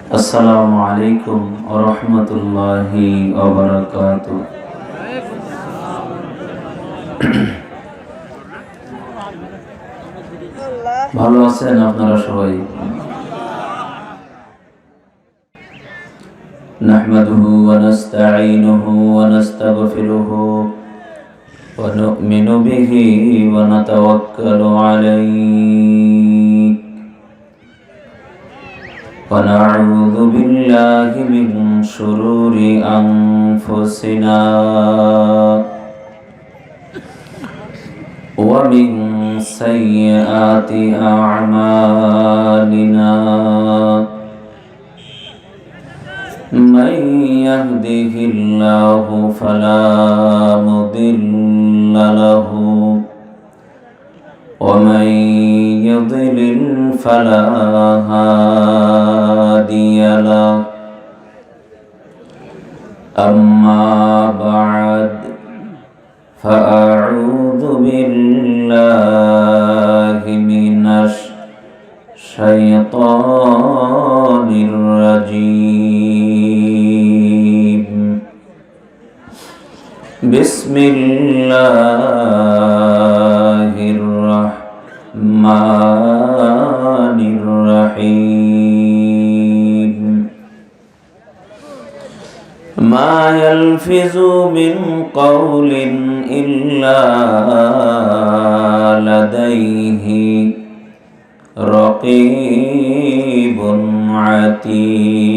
আসসালামু আলাইকুম ওয়া রাহমাতুল্লাহি ওয়া বারাকাতুহু। ভালো আছেন আপনারা সবাই? নাহমাদুহু ওয়া নাস্তাঈনুহু ওয়া নাস্তাগফিরুহু ওয়া নু'মিনু বিহি ওয়া নাতাওয়াক্কালু আলাইহি ونعوذ بالله من شرور أنفسنا ومن سيئات أعمالنا من يهده الله فلا مضل له ومن يضلل فلا هادي له أما بعد فأعوذ بالله من الشيطان الرجيم بسم الله الرحمن الرحيم ما يلفظ من قول إلا لديه رقيب عتيد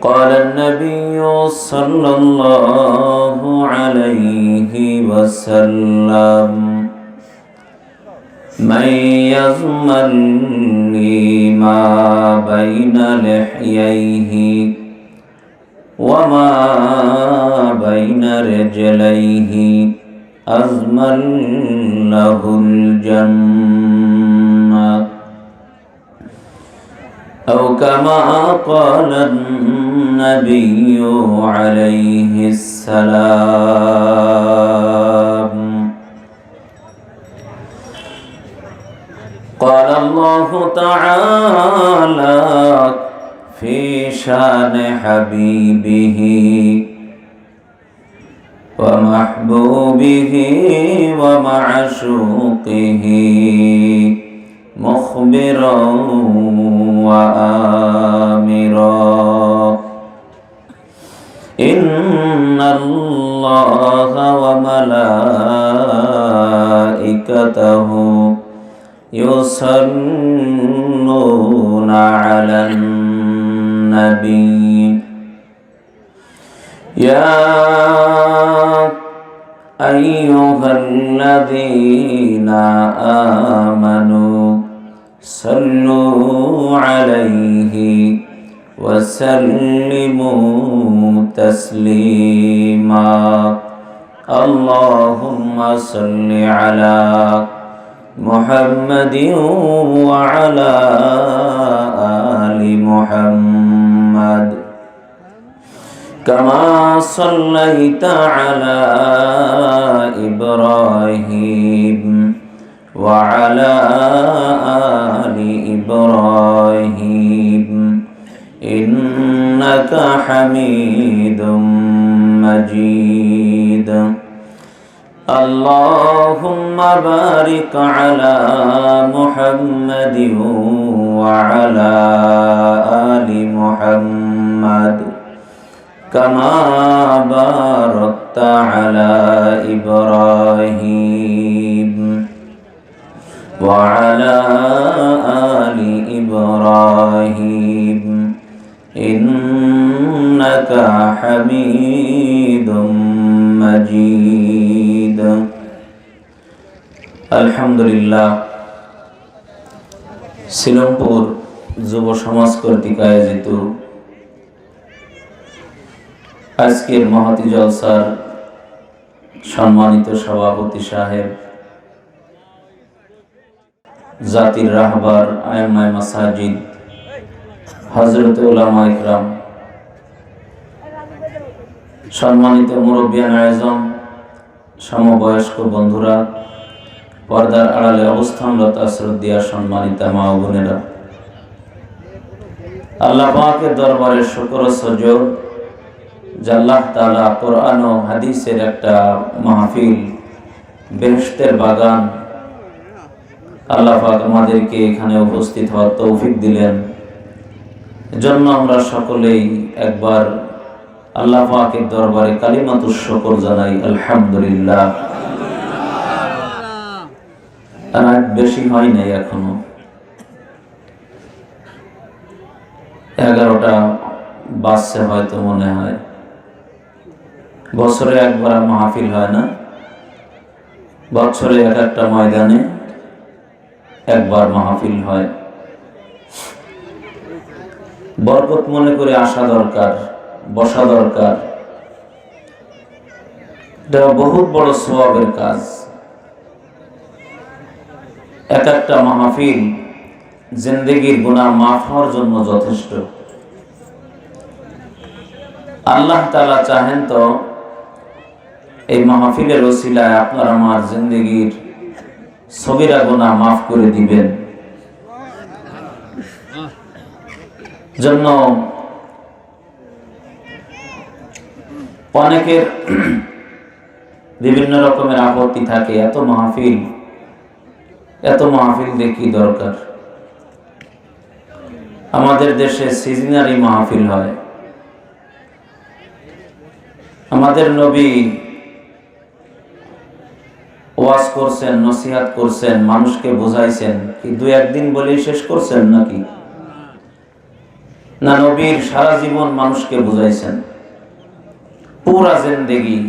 قال النبي صلى الله عليه وسلم من يضمن لي ما بين لحييه وما بين رجليه أضمن له الجنة أو كما قال النبي عليه السلام قال الله تعالى في شان حبيبه ومحبوبه ومعشوقه مخبرا وآمرا إن الله وملائكته يصلون على النبي يا أيها الذين آمنوا صلوا عليه وسلموا تسليما اللهم صل على محمد وعلى آل محمد كما صليت على إبراهيم وعلى آل إبراهيم إنك حميد مجيد اللهم بارك على محمد وعلى آل محمد كما باركت على إبراهيم وعلى آل إبراهيم إنك حميد مجيد الحمد لله সিলমপুর যুব সমাজ কর্তৃক আয়োজিত আজকের মহতি জলসার সম্মানিত সভাপতি সাহেব, জাতির রাহবার আইম্মায়ে মাসাজিদ হযরত উলামা ইকরাম, সম্মানিত মুরব্বিয়ান আয়োজন, সমবয়স্ক বন্ধুরা, পর্দার আড়ালে অবস্থানরত শ্রদ্ধেয় সম্মানিতা মা ও বোনেরা, আল্লাহ পাকের দরবারে শুকর ও সুজুদ যে আল্লাহ তাআলা কোরআন ও হাদিসের একটা মাহফিল, বেহেশতের বাগান আল্লাহ পাক আমাদেরকে এখানে উপস্থিত হওয়ার তৌফিক দিলেন। এজন্য আমরা সকলেই একবার আল্লাহ পাকের দরবারে কালিমাতুশ শুকর জানাই, আলহামদুলিল্লাহ। রাত বেশি হয় নাই, এখনো 11টা বাজছে হয়তো, মনে হয়। বছরে একবার মাহফিল হয় না, বছরে এক একটা ময়দানে একবার মাহফিল হয়। বরকত মনে করে আসা দরকার, বসা দরকার। এটা বহুত বড় সওয়াবের কাজ। এক একটা মাহফিল জিন্দেগির গুনাহ মাফ হওয়ার জন্য যথেষ্ট। আল্লাহ তাআলা চাহেন তো এই মাহফিলের ওসিলায় আপনার আমার জিন্দেগির সগীরা গুনাহ মাফ করে দিবেন। জন্য অনেকের বিভিন্ন রকমের আপত্তি থাকে, এত মাহফিল দেখি দরকার। আমাদের দেশে সিজনারি মাহফিল হয়। আমাদের নবী ওয়াজ করছেন, নসিহত করছেন, মানুষকে বুঝাইছেন, কি 2-1 দিন বলেই শেষ করছেন নাকি? না, নবীর সারা জীবন মানুষকে বুঝাইছেন, পুরা জিন্দেগি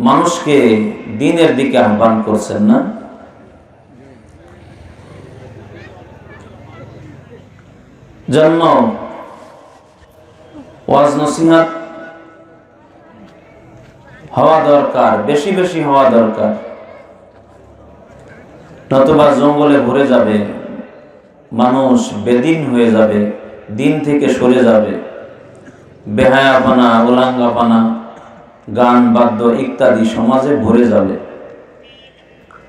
মানুষকে দ্বীনের দিকে আহ্বান করছেন না? জন্য ওয়াজ নসিহত হওয়া দরকার, বেশি বেশি হওয়া দরকার। নতুবা জঙ্গলে ভরে যাবে, মানুষ বেদিন হয়ে যাবে, দিন থেকে সরে যাবে, বেহায়াপনা, উলাঙ্গাপনা, গান বাদ্য ইত্যাদি সমাজে ভরে যাবে।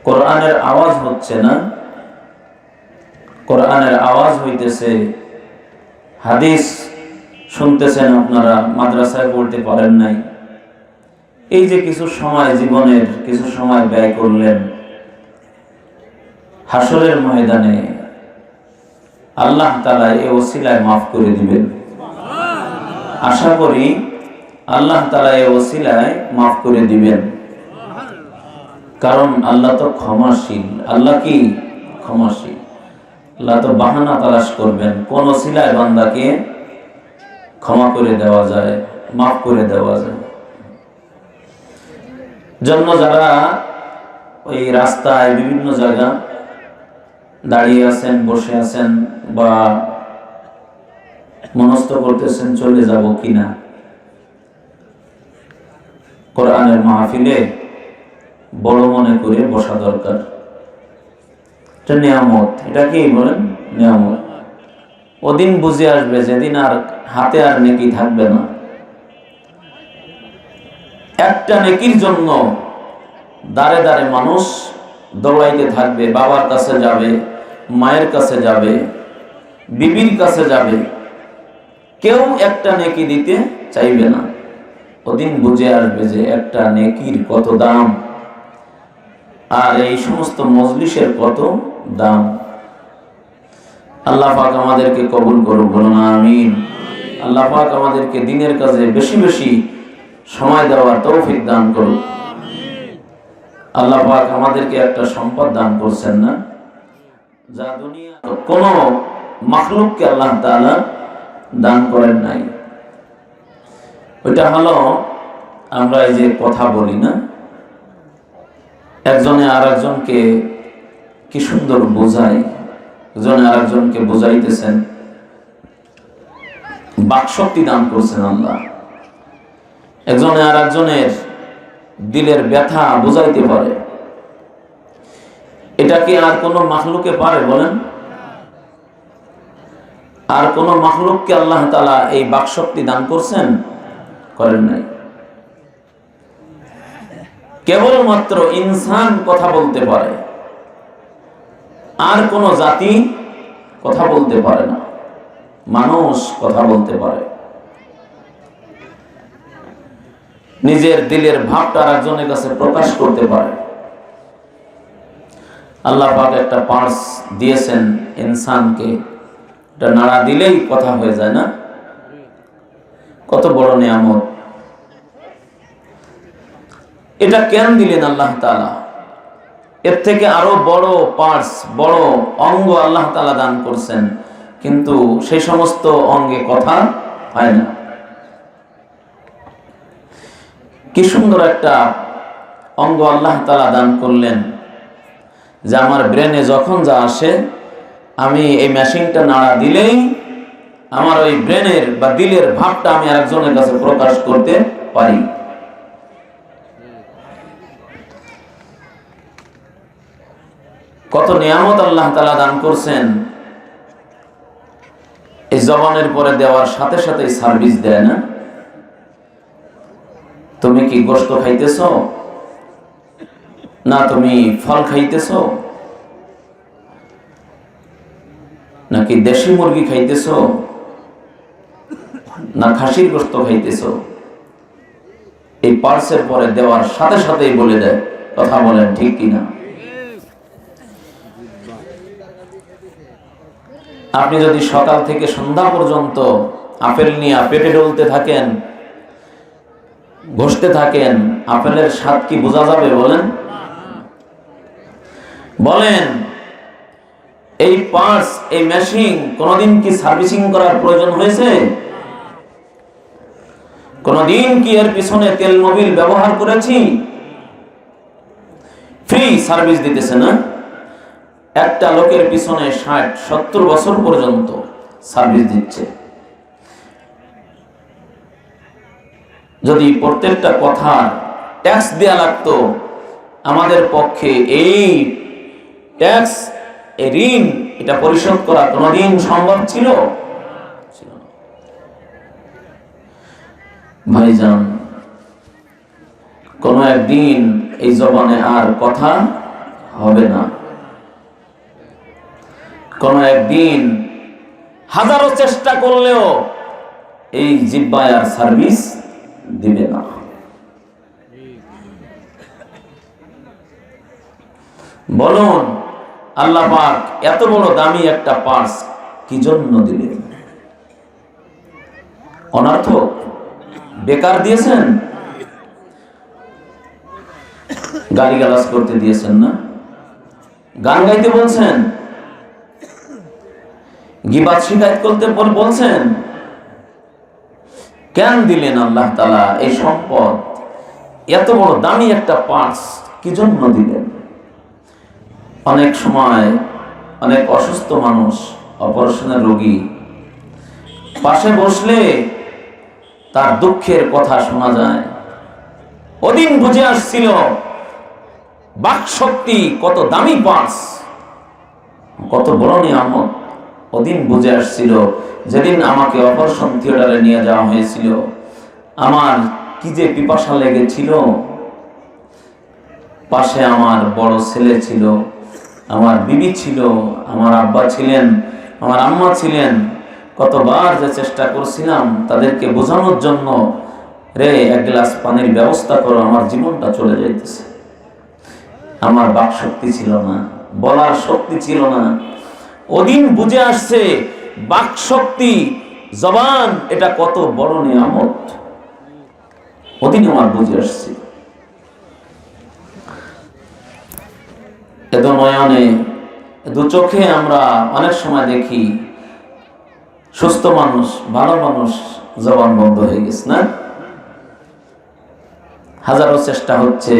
কোরআনের আওয়াজ হচ্ছে না, কোরআনের আওয়াজ হইতেছে। হাদিস শুনতেছেন আপনারা, মাদ্রাসায় পড়তে পারেন নাই, এই যে কিছু সময়, জীবনের কিছু সময় ব্যয় করলেন, হাসরের ময়দানে আল্লাহ তাআলা এই ওসিলায় মাফ করে দিবেন। আশা করি আল্লাহ তাআলা এই ওসিলায় মাফ করে দিবেন, কারণ আল্লাহ তো ক্ষমাশীল। আল্লাহ কি ক্ষমাশীল? আল্লাহ তো বাহানা তালাশ করবেন কোন ওসিলায় বান্দাকে ক্ষমা করে দেওয়া যায়, মাফ করে দেওয়া যায়। জন্য যারা ওই রাস্তায় বিভিন্ন জায়গা দাঁড়িয়ে আছেন, বসে আছেন, বা মনস্থ করতেছেন চলে যাব কিনা, কোরআনের মাহফিলে বড় মনে করে বসা দরকার। এটা নিয়ামত। এটা কি বলেন? নিয়ামত। ওদিন বুঝে আসবে যেদিন আর হাতে আর নেকি থাকবে না। একটা নেকির জন্য দাঁড়ে দাঁড়ে মানুষ দৌড়াইতে থাকবে। বাবার কাছে যাবে, মায়ের কাছে যাবে, বিবির কাছে যাবে, কেউ একটা নেকি দিতে চাইবে না। ওদিন বুঝে আসবে যে একটা নেকির কত দাম, আর এই সমস্ত মজলিসের কত দাম। আল্লাহ পাক আমাদেরকে কবুল করুক, বলুন আমিন। আল্লাহ পাক আমাদেরকে দ্বীনের কাজে বেশি বেশি সময় দেওয়ার তৌফিক দান করুক। আল্লাহ পাক আমাদেরকে একটা সম্পদ দান করছেন না, যা দুনিয়া কোন মাখলুককে আল্লাহ তাআলা দান করেন নাই। ওইটা হলো আমরা এই যে কথা বলি না, একজনে আর একজনকে কি সুন্দর বোঝায়, একজনে আর একজনকে বোঝাইতেছেন, বাকশক্তি দান করছেন আল্লাহ। একজনে আর একজনের দিলের ব্যথা বুঝাইতে পারে। এটা কি আর কোন মাখলুকে পারে বলেন? আর কোন মাখলুককে আল্লাহ তাআলা এই বাকশক্তি দান করছেন? করেন নাই। কেবলমাত্র ইনসান কথা বলতে পারে। আর কোন জাতি কথা বলতে পারে না, মানুষ কথা বলতে পারে। নিজের দিলের ভাবটা আরেকজনের কাছে প্রকাশ করতে পারে। আল্লাহ পাক একটা পার্স দিয়েছেন ইনসানকে, এটা নাড়া দিলেই কথা হয়ে যায় না? কত বড় নিয়ামত! এটা কেন দিলেন আল্লাহ তাআলা? এর থেকে আরো বড় পার্স, বড় অঙ্গ আল্লাহ তাআলা দান করছেন, কিন্তু সেই সমস্ত অঙ্গে কথা হয় না। কি সুন্দর একটা অঙ্গ আল্লাহ তাআলা দান করলেন, যে আমার ব্রেনে যখন যা আসে, আমি এই মেশিনটা নাড়া দিলেই আমার ওই ব্রেনের বা দিলের ভাবটা আমি আরেকজনের কাছে প্রকাশ করতে পারি। কত নিয়ামত আল্লাহ তাআলা দান করছেন। এই জবানের পরে দেওয়ার সাথে সাথে সার্ভিস দেয় না? তুমি কি গোশত খাইতেছো, না তুমি ফল খাইতেছো, নাকি দেশি মুরগি খাইতেছো, না খাসির গোশত খাইতেছো? এই পার্সের পরে দেওয়ার সাথে সাথেই বলে দেয়। কথা বলেন ঠিক কিনা? আপনি যদি সকাল থেকে সন্ধ্যা পর্যন্ত আপেল নিয়ে পেটে ডলতে থাকেন, ঘষতে থাকেন, আপেলের স্বাদ কি বোঝা যাবে? বলেন বলেন। এই পার্টস, এই মেশিন কোনদিন কি সার্ভিসিং করার প্রয়োজন হয়েছে? কোনদিন কি এর পিছনে তেল মোবিল ব্যবহার করেছি? ফ্রি সার্ভিস দিতেছে না? একটা লোকের পিছনে 60-70 বছর পর্যন্ত সার্ভিস দিচ্ছে। যদি প্রত্যেকটা কথা ট্যাক্স দেয়া লাগতো, আমাদের পক্ষে এই ট্যাক্স, এই ঋণ, এটা পরিশোধ করা কোনদিন সম্ভব ছিল? ভাইজান, কোন একদিন এই জবানে আর কথা হবে না। কোন একদিন হাজারো চেষ্টা করলেও এই জিহ্বায় আর সার্ভিস দিবে না। বলুন, আল্লাহ পাক এত বড় দামি একটা পার্স কি জন্য দিলেন? অনর্থক, বেকার দিয়েছেন? গালিগালাজ করতে দিয়েছেন না? গান গাইতে বলছেন? গীবাত শিকায়ত করতে বলছেন? কেন দিলেন আল্লাহ তাআলা এই সম্পদ? এত বড় দামি একটা পার্স কি জন্য দিলেন? অনেক সময় অনেক অসুস্থ মানুষ, অপারেশনের রোগী, পাশে বসলে তার দুঃখের কথা শোনা যায়। ওদিন বুঝে আসছিল বাক শক্তি কত দামি পার্স, কত বড় নিয়ামত। ওদিন বুঝে আসছিল যেদিন আমাকে অপারেশন থিয়েটারে নিয়ে যাওয়া হয়েছিল, আমার কি যে পিপাসা লেগেছিল। পাশে আমার বড় ছেলে ছিল, আমার বিবি ছিল, আমার আব্বা ছিলেন, আমার আম্মা ছিলেন। কতবার যে চেষ্টা করছিলাম তাদেরকে বোঝানোর জন্য, রে এক গ্লাস পানির ব্যবস্থা করো, আমার জীবনটা চলে যাইতেছে। আমার বাক শক্তি ছিল না, বলার শক্তি ছিল না। ওদিন বুঝে আসছে বাক শক্তি, জবান, এটা কত বড় নিয়ামত। ওদিন আমার বুঝে আসছে। এত নয়নে, দু চোখে আমরা অনেক সময় দেখি সুস্থ মানুষ, ভালো মানুষ, জবান বন্ধ হয়ে গেছে না? হাজারো চেষ্টা হচ্ছে,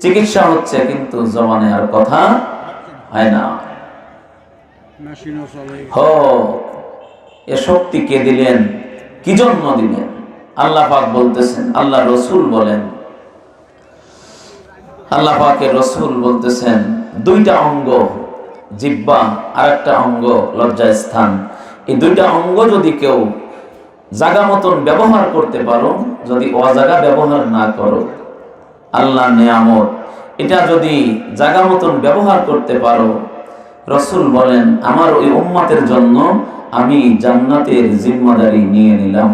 চিকিৎসা হচ্ছে, কিন্তু জবানে আর কথা হয় না। এ শক্তি কে দিলেন? কি জন্য দিলেন? আল্লাহ পাক বলতেছেন, আল্লাহ রসুল বলেন, আল্লাহ পাকের রসুল বলতেছেন, দুইটা অঙ্গ, জিহ্বা আর একটা অঙ্গ লজ্জাস্থান, এই দুইটা অঙ্গ যদি কেউ জায়গা মতন ব্যবহার করতে পারো, যদি অজাগা ব্যবহার না করো, আল্লাহ নিয়ামত, এটা যদি জায়গা মতন ব্যবহার করতে পারো, রাসূল বলেন আমার ওই উম্মতের জন্য আমি জান্নাতের জিম্মাদারি নিয়ে নিলাম।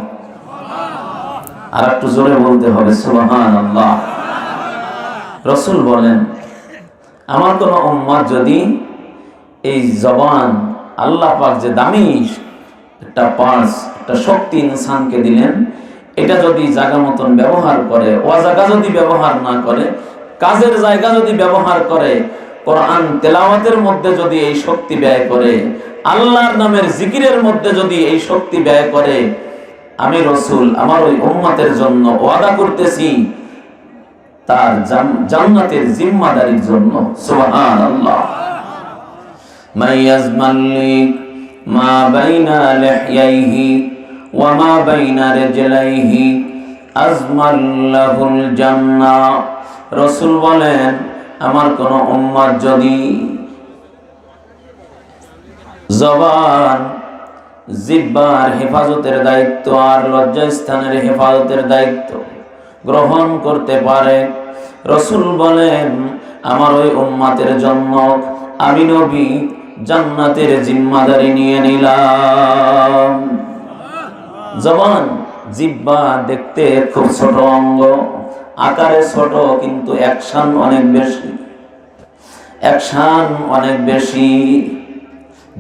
আর একটু জোরে বলতে হবে সুবহানাল্লাহ। রাসূল বলেন আমার কোন উম্মত যদি এই জবান, আল্লাহ পাক যে দামি একটা পার্স, একটা শক্তি ইনসানকে দিলেন, এটা যদি জায়গা মতন ব্যবহার করে, ওয়াজাগা যদি ব্যবহার না করে, কাজের জায়গা যদি ব্যবহার করে, কোরআন তেলাওয়াতের মধ্যে যদি এই শক্তি ব্যয় করে, আল্লাহর নামের জিকিরের মধ্যে যদি এই শক্তি ব্যয় করে, আমি রাসূল আমার ওই উম্মতের জন্য ওয়াদা করতেছি তার জান্নাতের জিম্মাদারির জন্য। সুবহানাল্লাহ। মাইয়াজমাল্লি মা বাইনা লিহইহি ওয়া মা বাইনা রিজলাইহি আজমাল্লাহুল জান্নাহ। রাসূল বলেন আমার কোন উম্মত যদি জবান, জিহ্বার হেফাজতের দায়িত্ব আর লজ্জাস্থানের হেফাজতের দায়িত্ব গ্রহণ করতে পারে, রাসূল বলেন আমার ওই উম্মতের জন্য আমি নবী জান্নাতের জিম্মাদারি নিয়ে নিলাম। জবান, জিহ্বা দেখতে খুব ছোট অঙ্গ, আকারে ছোট, কিন্তু অ্যাকশন অনেক বেশি, অ্যাকশন অনেক বেশি।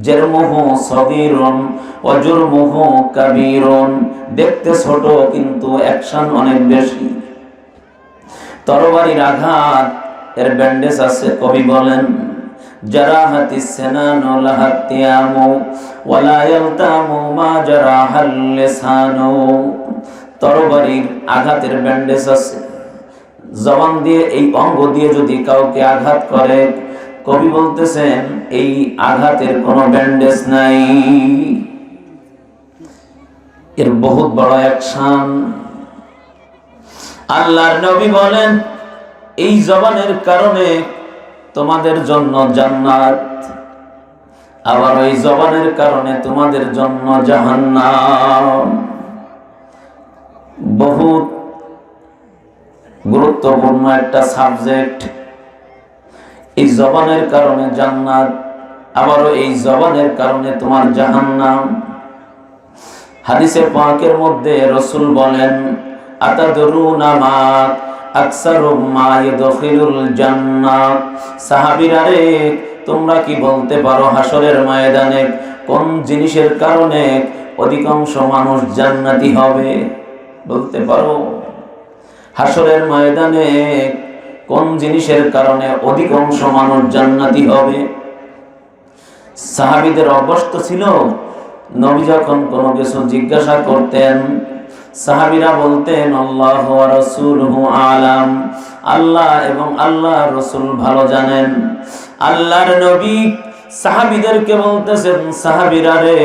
জারমুহু সাগীরুন ওয়া জুরমুহু কাবীরুন, দেখতে ছোট কিন্তু অ্যাকশন অনেক বেশি। তরবারির আঘাত এর ব্যান্ডেজ আছে। কবি বলেন জারাহাতিস সিনানু লাহাতিয়ামু ওয়া লা ইয়ালতামু মা জারাহাল লিসানু। তরবারির আঘাতের ব্যান্ডেজ আছে। জবান দিয়ে, এই অঙ্গ দিয়ে যদি কাউকে আঘাত করে, কবি বলতেছেন এই আঘাতের কোনো ব্যান্ডেজ নাই, এর বহুত বড় অ্যাকশন। আল্লাহর নবী বলেন এই জবানের কারণে তোমাদের জন্য জান্নাত, আবার ওই জবানের কারণে তোমাদের জন্য জাহান্নাম। বহুত গুরুত্বপূর্ণ একটা সাবজেক্ট। এই জবানের কারণে জান্নাত, আবারও এই জবানের কারণে তোমার জাহান্নাম। হাদিসে পাকের মধ্যে রাসূল বলেন আতাদরুনা মা আকসারু মা ইয়াদখিলুল জান্নাহ। সাহাবীরা রে, তোমরা কি বলতে পারো হাসরের ময়দানে কোন জিনিসের কারণে অধিকাংশ মানুষ জান্নাতি হবে? বলতে পারো হাসরের ময়দানে কোন জিনিসের কারণে অধিকাংশ মানুষ জান্নাতি হবে? সাহাবীদের অভ্যস্ত ছিল নবী যখন কোনো কিছু জিজ্ঞাসা করতেন, সাহাবীরা বলতেন আল্লাহু ওয়া রাসূলুহু আলাম, আল্লাহ এবং আল্লাহর রাসূল ভালো জানেন। আল্লাহর নবী সাহাবীদেরকে বলতেছেন সাহাবীরা রে,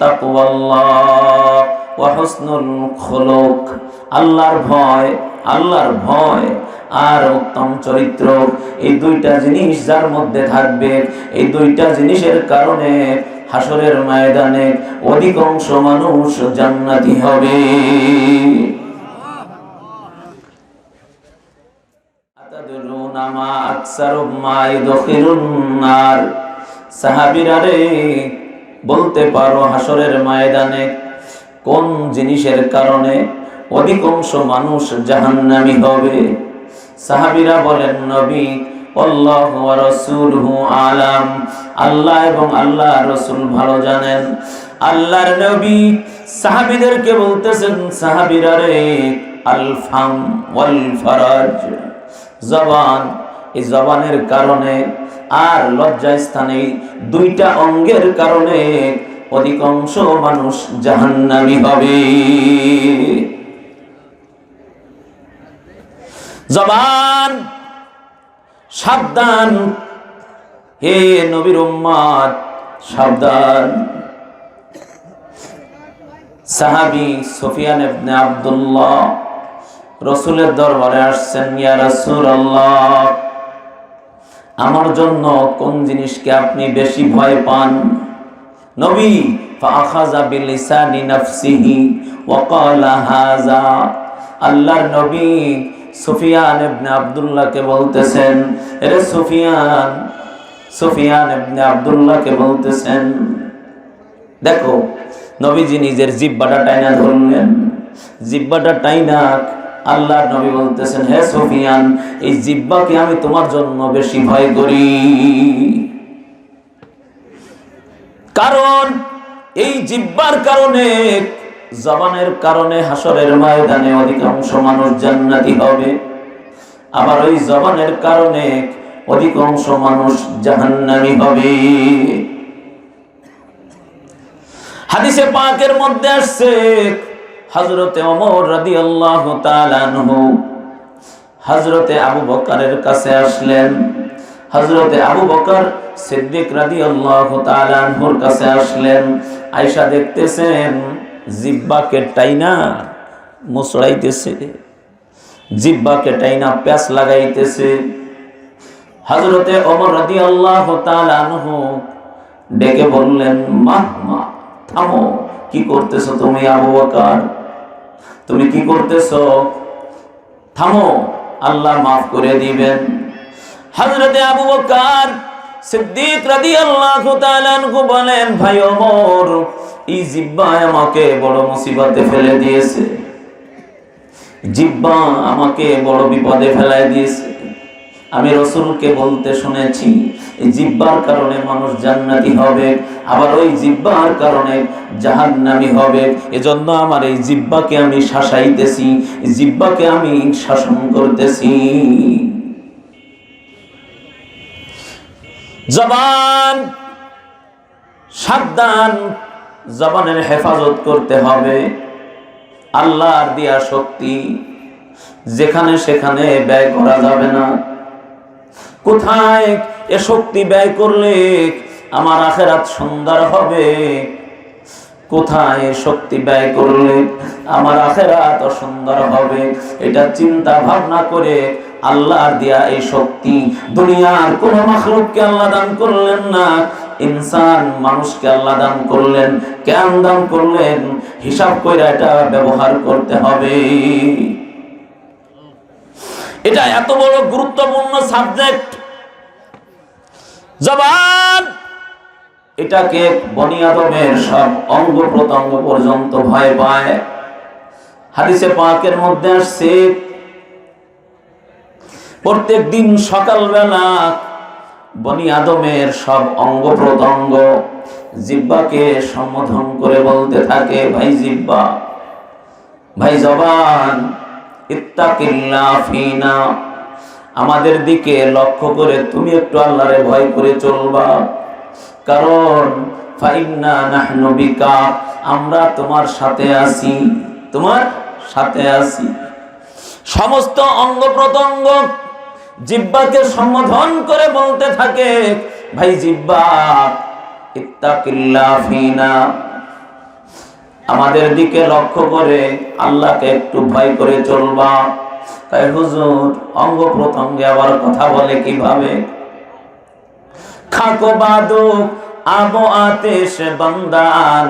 তাকওয়াল্লাহ ওয়া হুসনুল খুলুক, আল্লাহর ভয়, আল্লাহর ভয় আর উত্তম চরিত্র, এই দুইটা জিনিস যার মধ্যে থাকবে, এই দুইটা জিনিসের কারণে হাসরের ময়দানে অধিকাংশ মানুষ জান্নাতি হবে। আতাদরুনা মা আকসারু মা ইদখিলুন নার। সাহাবীরা রে, বলতে পারো হাসরের ময়দানে কোন জিনিসের কারণে অধিকাংশ মানুষ জাহান্নামী হবে? সাহাবীরা বলেন নবী আল্লাহু ওয়া রাসূলুহু আলাম, আল্লাহ এবং আল্লাহর রাসূল ভালো জানেন। আল্লাহর নবী সাহাবীদেরকে বলতেছেন সাহাবীরা রে, আল ফাম ওয়াল ফারাজ, জবান, এই জবানের কারণে আর লজ্জাস্থানে দুইটা অঙ্গের কারণে অধিকাংশ মানুষ জাহান্নামী হবে। জবান, সাবধান হে নবীর উম্মত, সাবধান। সাহাবী সুফিয়ান ইবনে আব্দুল্লাহ রাসূলের দরবারে আসছেন, ইয়া রাসূলুল্লাহ, আমার জন্য কোন জিনিসকে আপনি বেশি ভয় পান? নবী ফাআখাযা বিলিসানি নাফসিহি ওয়া ক্বালা হাযা। আল্লাহর নবী সুফিয়ান ইবনে আব্দুল্লাহকে বলতেছেন, রে সুফিয়ান, সুফিয়ান ইবনে আব্দুল্লাহকে বলতেছেন, দেখো নবীজি নিজের জিহ্বাটা টাইনা ধরলেন, জিহ্বাটা টাইনা আল্লাহর নবী বলতেছেন, হে সুফিয়ান, এই জিহ্বাকে আমি তোমার জন্য বেশি ভয় করি, কারণ এই জিহ্বার কারণে, জবানের কারণে হাসরের ময়দানে অধিকাংশ মানুষ জান্নাতি হবে, আবার ওই জবানের কারণে অধিকাংশ মানুষ জাহান্নামী হবে। হাদিসে পাকের মধ্যে আসছে, হযরতে ওমর রাদিয়াল্লাহু তাআলা আনহু হযরতে আবু বকরের কাছে আসলেন, হযরতে আবু বকর সিদ্দিক রাদিয়াল্লাহু তাআলা আনহুর কাছে আসলেন। আয়েশা দেখতেছেন জিহ্বাকে টাইনা মুছড়াইতেছে, জিহ্বাকে টাইনা প্যাঁচ লাগাইতেছে। হযরতে ওমর রাদিয়াল্লাহু তাআলা আনহু ডেকে বললেন, মা থামো, কি করতেছো তুমি আবু বকর, তুমি কি করতেছো, থামো, আল্লাহ মাফ করে দিবেন। হযরতে আবু বকর সিদ্দিক রাদিয়াল্লাহু তাআলা আনহু বলেন, ভাই ওমর, এই জিহ্বা আমাকে বড় মুসিবতে ফেলে দিয়েছে, জিহ্বা আমাকে বড় বিপদে ফেলাই দিয়েছে। আমি রাসূলকে বলতে শুনেছি এই জিহ্বার কারণে মানুষ জান্নাতি হবে, আবার ওই জিহ্বার কারণে জাহান্নামী হবে। এজন্য আমার এই জিহ্বাকে আমি শাসাইতেছি, এই জিহ্বাকে আমি শাসন করতেছি। জবান সাবধান, জবানের হেফাজত করতে হবে। আল্লাহর দেয়া শক্তি যেখানে সেখানে ব্যয় করা যাবে না। কোথায় এ শক্তি ব্যয় করলে আমার আখিরাত সুন্দর হবে, কোথায় শক্তি ব্যয় করলে আমার আখিরাত সুন্দর হবে, এটা চিন্তা ভাবনা করে আল্লাহর দেয়া এই শক্তি, দুনিয়ার কোন মাখলুককে আল্লাহ দান করলেন না, ইনসান মানুষকে আল্লাহ দান করলেন। কেন দান করলেন? হিসাব করে এটা ব্যবহার করতে হবে। এটা এত বড় গুরুত্বপূর্ণ সাবজেক্ট জবান, এটাকে বনি আদমের সব অঙ্গ প্রত্যঙ্গ পর্যন্ত ভয় পায়। হাদিসে পাকের মধ্যে আসছে, প্রত্যেক দিন সকালবেলা বনি আদমের সব অঙ্গ প্রত্যঙ্গ জিহ্বাকে সম্বোধন করে বলতে থাকে, ভাই জিহ্বা, ভাই জবান, ইত্তাকিল্লাহ ফিনা, আমাদের দিকে লক্ষ্য করে তুমি একটু আল্লাহরে ভয় করে চলবা, কারণ ফাইন্না নাহনু বিকা, আমরা তোমার সাথে আছি, তোমার সাথে আছি। সমস্ত অঙ্গ প্রত্যঙ্গ জিহ্বাকে সম্বোধন করে বলতে থাকে, ভাই জিহ্বা, ইত্তাকিল্লাহ ফিনা, আমাদের দিকে লক্ষ্য করে আল্লাহকে একটু ভয় করে চলবা। তাই হুজুর, অঙ্গ প্রত্যঙ্গে আবার কথা বলে কিভাবে? খাকো বাদু আবো আতেশ বান্দান,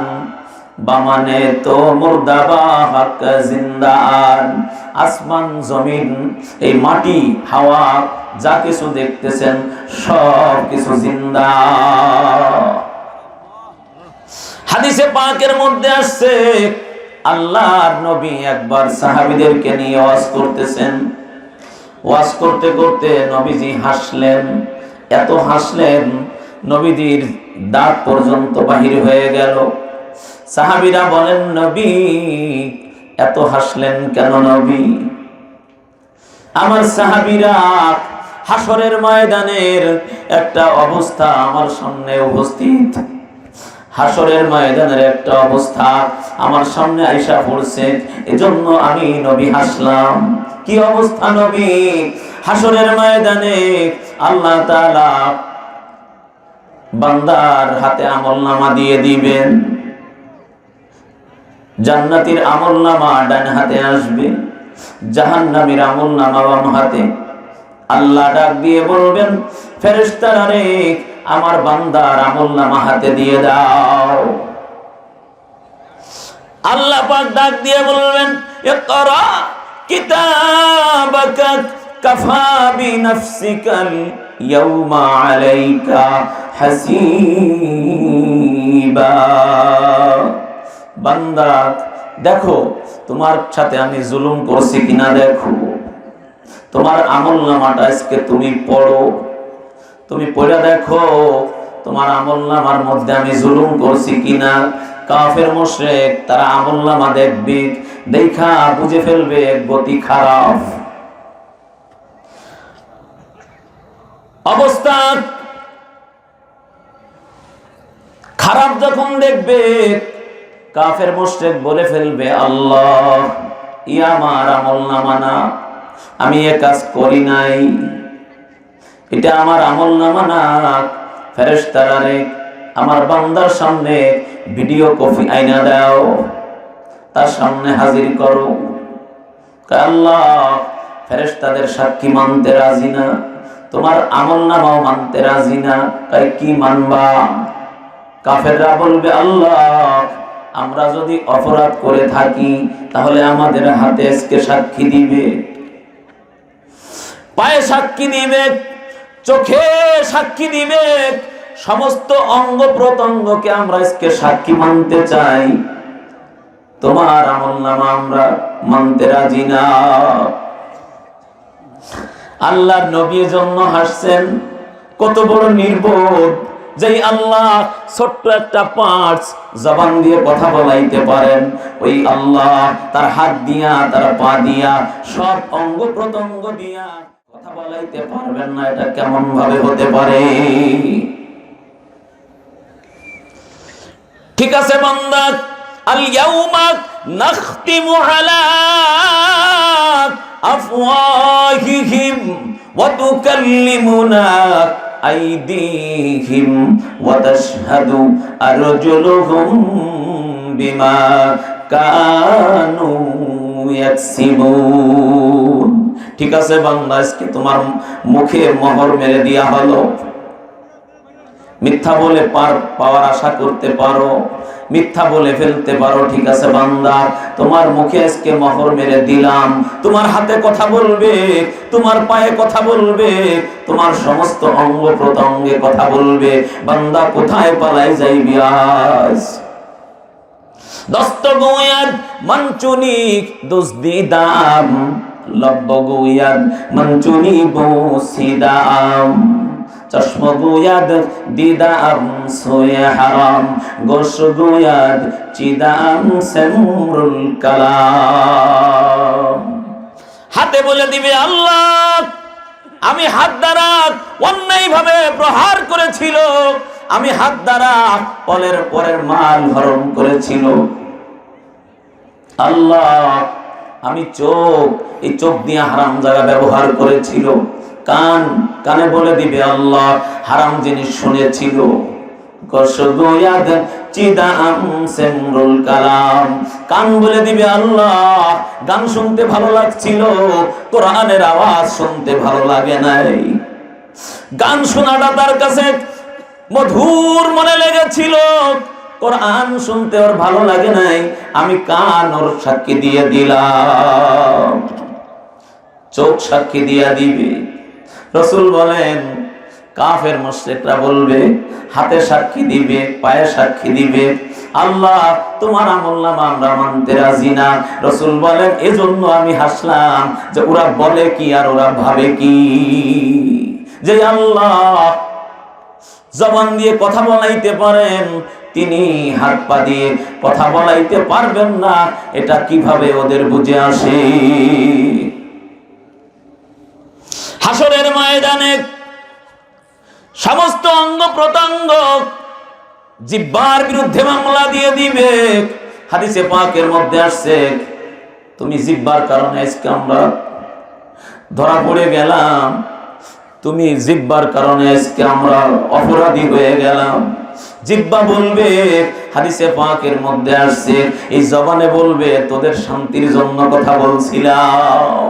বামানে তো মুর্দাবা হক জিন্দান। আসমান জমিন, এই মাটি হাওয়া যা কিছু দেখতেছেন সব কিছু জিন্দা। হাদিসে পাকের মধ্যে আসছে, আল্লাহর নবী একবার সাহাবীদেরকে নিয়ে ওয়াজ করতেছেন, ওয়াজ করতে করতে নবীজি হাসলেন, এত হাসলেন নবীজির দাঁত পর্যন্ত বাহির হয়ে গেল। সাহাবীরা বলেন, নবী এত হাসলেন কেন নবী? আমার সাহাবীরা হাসরের ময়দানের একটা অবস্থা আমার সামনে উপস্থিত, হাসরের ময়দানের একটা অবস্থা আমার সামনে আইসা পড়ছে, এজন্য আমি নবী হাসলাম। কি অবস্থা নবী? হাসরের ময়দানে আল্লাহ তাআলা বান্দার হাতে আমলনামা দিয়ে দিবেন, জান্নাতীর আমলনামা ডান হাতে আসবে, জাহান্নামীর আমলনামা বাম হাতে। আল্লাহ ডাক দিয়ে বলবেন, ফেরেশতারা রে, আমার বান্দার আমলনামা হাতে দিয়ে দাও। আল্লাহ পাক ডাক দিয়ে বলবেন, ইকরা কিতাবাকা কাফা বিনাফসিকাল ইয়াউমা আলাইকা হাসিবা। বান্দা দেখো তোমার সাথে আমি জুলুম করছি কিনা দেখো। তোমার আমলনামাটা আজকে তুমি পড়ো, তুমি পড়ে দেখো তোমার আমলনামার মধ্যে আমি জুলুম করছি কিনা। কাফের মুশরিক তারা আমলনামা দেখবে, দেখা বুঝে ফেলবে গতি খারাপ। অবস্থা খারাপ যখন দেখবে কাফের মুশরিক বলে ফেলবে আল্লাহ ইয়া আমার আমলনামা না, আমি এ কাজ করি নাই, এটা আমার আমলনামা না। ফেরেশতারা রে আমার বান্দার সামনে ভিডিও কপি আইনা দাও, তার সামনে হাজির করো। আল্লাহ ফেরেশতাদের সাক্ষী মানতে রাজি না, তোমার আমলনামাও মানতে রাজি না, তাই কি মানবা? কাফেররা বলবে আল্লাহ আমরা যদি অপরাধ করে থাকি তাহলে আমাদের হাতে আজকে সাক্ষী দিবে, পায়ে সাক্ষী দিবে, চোখে সাক্ষী দিবে, সমস্ত অঙ্গ প্রত্যঙ্গকে আমরা আজকে সাক্ষী মানতে চাই, তোমার আমলনামা আমরা মানতে রাজি না। আল্লাহর নবীর জন্য হাসছেন, কত বড় নির্বোধ যেই আল্লাহ ছোট্ট একটা পার্টস জবান দিয়ে কথা বলাইতে পারেন, ওই আল্লাহ তার হাত দিয়া তার পা দিয়া সব অঙ্গ প্রত্যঙ্গ দিয়া কথা বলাইতে পারবেন না, এটা কেমন ভাবে হতে পারে? ঠিক আছে বান্দা, আল ইয়াউমা নাখতিমু আলা আফওয়াহিহিম ওয়া তুকাল্লিমুনা আইদিহিম ওয়া তাশহাদু আরজুলুহুম বিমা কানু ইয়াকসিবুন। ঠিক আছে বান্দা, আজকে তোমার মুখে মোহর মেরে দেয়া হলো, মিথ্যা বলে পাওয়ার আশা করতে পারো, মিথ্যা বলে ফেলতে পারো। ঠিক আছে বান্দা, তোমার মুখে আজকে মোহর মেরে দিলাম, তোমার হাতে কথা বলবে, তোমার পায়ে কথা বলবে, তোমার সমস্ত অঙ্গ প্রত্যঙ্গে কথা বলবে। বান্দা কোথায় পালাই যাইবি আজ? দস্তগুয়াদ মঞ্চুনিক দুসদিদাম লব্বগুয়াদ মঞ্চুনি বসিদাম চশমগুয়াদ দিদাম সোয়ে হারাম গোশগুয়াদ চিদাম সেমরুল কালাম। হাতে বলে দিবে আল্লাহ আমি হাত দ্বারা অন্যায় ভাবে প্রহার করেছিল, আমি হাত দ্বারা পরের মাল হরণ করেছিল। আল্লাহ আমি এই চোখ দিয়ে হারাম জায়গা ব্যবহার করেছিল। কানে বলে দিবে আল্লাহ হারাম জিনিস শুনেছিল। কান বলে দিবে আল্লাহ গান শুনতে ভালো লাগছিল, কোরআনের আওয়াজ শুনতে ভালো লাগে নাই। গান শোনাটা তার কাছে মধুর মনে লেগেছিল, কোরআন শুনতে ওর ভালো লাগে নাই, আমি কান ওর সাক্ষী দিয়ে দিলাম। চোখ সাক্ষী দিয়া দিবে। রাসূল বলেন কাফের মুশরিকরা বলবে হাতে সাক্ষী দিবে, পায়ে সাক্ষী দিবে, আল্লাহ তোমার আমলনামা আমরা মানতে রাজি না। রাসূল বলেন এজন্য আমি হাসলাম যে ওরা বলে কি আর ওরা ভাবে কি, যে আল্লাহ জবান দিয়ে কথা বলাইতে পারেন তিনি হাত পা দিয়ে কথা বলাইতে পারবেন না, এটা কিভাবে ওদের বুঝে আসে? হাসরের ময়দানে সমস্ত অঙ্গ প্রত্যঙ্গ জিহ্বার বিরুদ্ধে মামলা দিয়ে দিবে। হাদিসে পাকের মধ্যে আসছে তুমি জিহ্বার কারণে আজকে আমরা ধরা পড়ে গেলাম, তুমি জিহ্বার কারণে আজকে আমরা অপরাধী হয়ে গেলাম। জিহ্বা বলবে, হাদিসে পাকের মধ্যে আসছে এই জবানে বলবে তোদের শান্তির জন্য কথা বলছিলাম,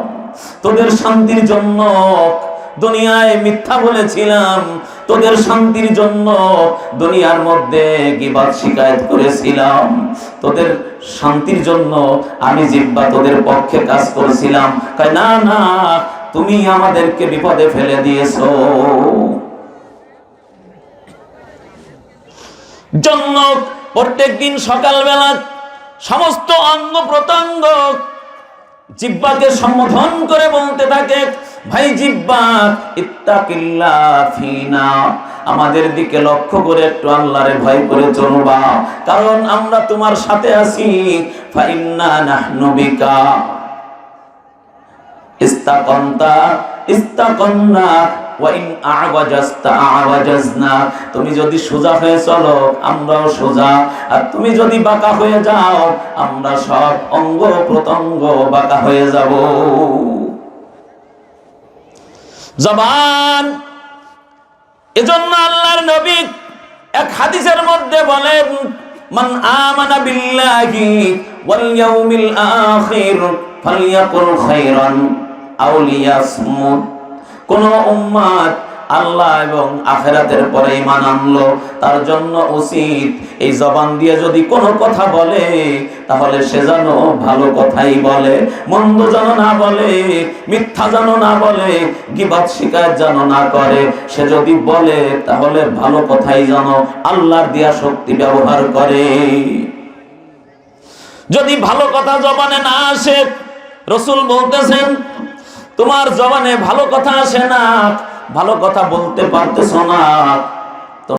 তোদের শান্তির জন্য দুনিয়ায় মিথ্যা বলেছিলাম, তোদের শান্তির জন্য দুনিয়ার মধ্যে গীবত শিকায়ত করেছিলাম, তোদের শান্তির জন্য আমি জিহ্বা তোদের পক্ষে কাজ করেছিলাম। কয় না না, তুমি আমাদেরকে বিপদে ফেলে দিয়েছো। জন্য প্রত্যেকদিন সকালবেলা সমস্ত অঙ্গ প্রত্যঙ্গ জিহ্বাকে সম্বোধন করে বলতে থাকে, ভাই জিহ্বা ইত্তাকিল্লাহ ফিনা, আমাদের দিকে লক্ষ্য করে একটু আল্লাহরে ভয় করে চলবা, কারণ আমরা তোমার সাথে আছি। ফাইন্না নাহনু বিকা ইস্তাকান্তা ইস্তাকান্না ওয়া ইন আওয়াজাস্তা আওয়াজাজনা, তুমি যদি সোজা হয়ে চলো আমরাও সোজা, আর তুমি যদি বাঁকা হয়ে যাও আমরা সব অঙ্গ প্রত্যঙ্গ বাঁকা হয়ে যাব। জবান, এজন্য আল্লাহর নবী এক হাদিসের মধ্যে বলেন, মান আমানা বিল্লাহি ওয়াল ইয়াউমিল আখির ফালইয়াকুল খায়রান আও লিয়াসমুত। কোন উম্মাত আল্লাহ এবং আখিরাতের পরে ঈমান আনলো, তার জন্য উচিত এই জবান দিয়ে যদি কোনো কথা বলে তাহলে সে যেন ভালো কথাই বলে, মন্দ যেন না বলে, মিথ্যা যেন না বলে, গীবত শিকায়ত যেন না করে। সে যদি বলে তাহলে ভালো কথাই যেন আল্লাহর দেয়া শক্তি ব্যবহার করে। যদি ভালো কথা জবানে না আসে, রাসূল বলতেছেন তোমার জবানে ভালো কথা আসে না, ভালো কথা বলতে পারতেছ না,